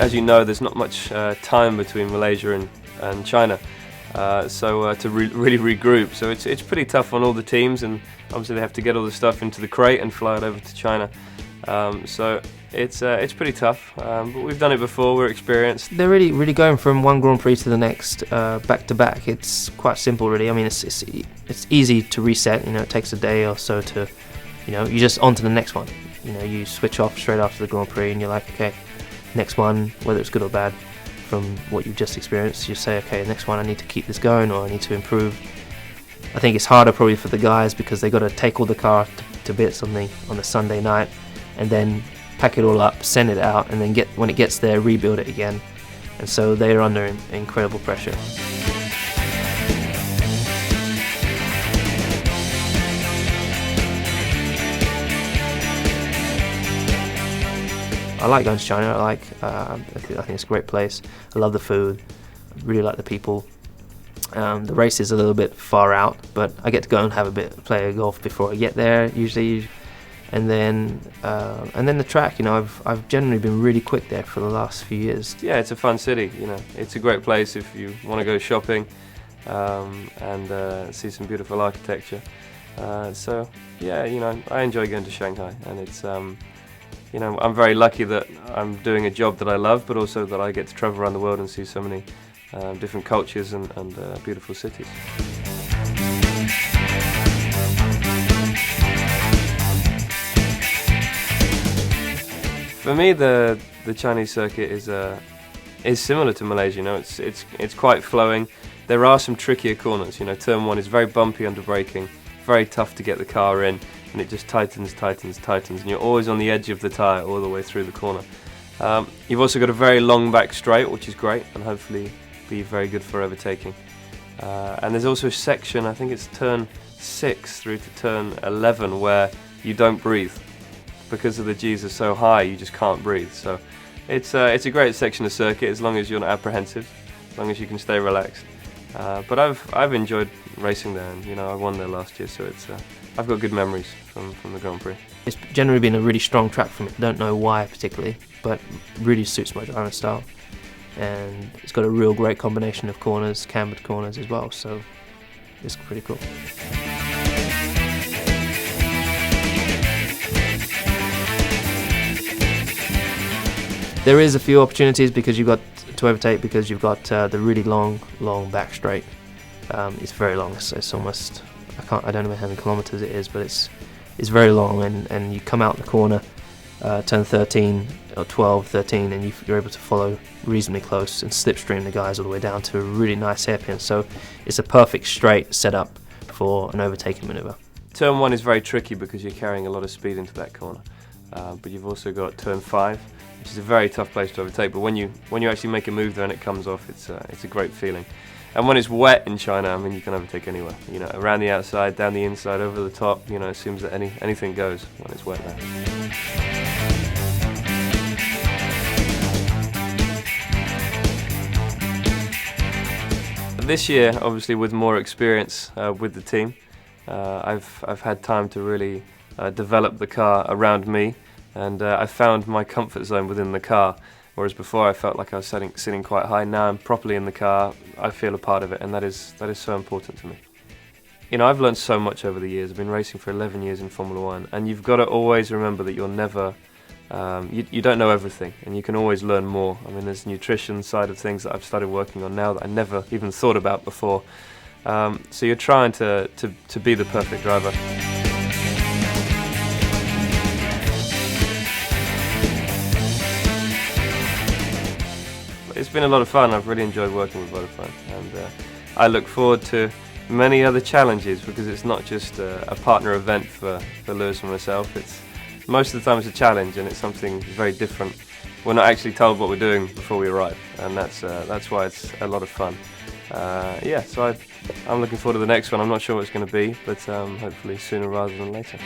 as you know, there's not much time between Malaysia and China, so to really regroup. So it's pretty tough on all the teams, and obviously they have to get all the stuff into the crate and fly it over to China. So it's pretty tough, but we've done it before. We're experienced. They're really going from one Grand Prix to the next, back to back. It's quite simple, really. I mean, it's easy to reset. It takes a day or so to, you just on to the next one. You switch off straight after the Grand Prix, and you're like, okay, next one, whether it's good or bad, from what you've just experienced, you say, okay, next one, I need to keep this going, or I need to improve. I think it's harder probably for the guys because they got to take all the car to bits on a Sunday night, and then pack it all up, send it out, and then when it gets there, rebuild it again. And so they're under incredible pressure. I like going to China. I think it's a great place. I love the food. I really like the people. The race is a little bit far out, but I get to go and play a golf before I get there usually. And then the track, I've generally been really quick there for the last few years. Yeah, it's a fun city. It's a great place if you want to go shopping and see some beautiful architecture. So yeah, I enjoy going to Shanghai, and it's I'm very lucky that I'm doing a job that I love, but also that I get to travel around the world and see so many different cultures and beautiful cities. For me, the Chinese circuit is similar to Malaysia. It's quite flowing. There are some trickier corners. Turn 1 is very bumpy under braking, very tough to get the car in, and it just tightens, and you're always on the edge of the tyre all the way through the corner. You've also got a very long back straight, which is great, and hopefully be very good for overtaking. And there's also a section, I think it's turn 6 through to turn 11, where you don't breathe. Because of the G's are so high, you just can't breathe. So it's a great section of circuit as long as you're not apprehensive, as long as you can stay relaxed. But I've enjoyed racing there, and I won there last year, so I've got good memories from the Grand Prix. It's generally been a really strong track for me. I don't know why particularly, but really suits my driving style. And it's got a real great combination of corners, cambered corners as well, so it's pretty cool. There is a few opportunities because you've got to overtake, because you've got the really long back straight. It's very long. It's almost, I don't know how many kilometers it is, but it's very long, and you come out the corner, turn 13 or 12, 13, and you're able to follow reasonably close and slipstream the guys all the way down to a really nice hairpin. So it's a perfect straight setup for an overtaking manoeuvre. Turn 1 is very tricky because you're carrying a lot of speed into that corner, but you've also got turn 5, which is a very tough place to overtake. But when you actually make a move there and it comes off, it's a great feeling. And when it's wet in China, you can overtake anywhere. Around the outside, down the inside, over the top. It seems that anything goes when it's wet there. This year, obviously, with more experience with the team, I've had time to really develop the car around me, and I found my comfort zone within the car. Whereas before I felt like I was sitting quite high. Now I'm properly in the car, I feel a part of it, and that is so important to me. I've learned so much over the years. I've been racing for 11 years in Formula 1, and you've got to always remember that you're never, you don't know everything, and you can always learn more. There's the nutrition side of things that I've started working on now that I never even thought about before. So you're trying to be the perfect driver. It's been a lot of fun. I've really enjoyed working with Vodafone, and I look forward to many other challenges, because it's not just a partner event for Lewis and myself. It's most of the time it's a challenge, and it's something very different. We're not actually told what we're doing before we arrive, and that's why it's a lot of fun. So I'm looking forward to the next one. I'm not sure what it's going to be, but hopefully sooner rather than later.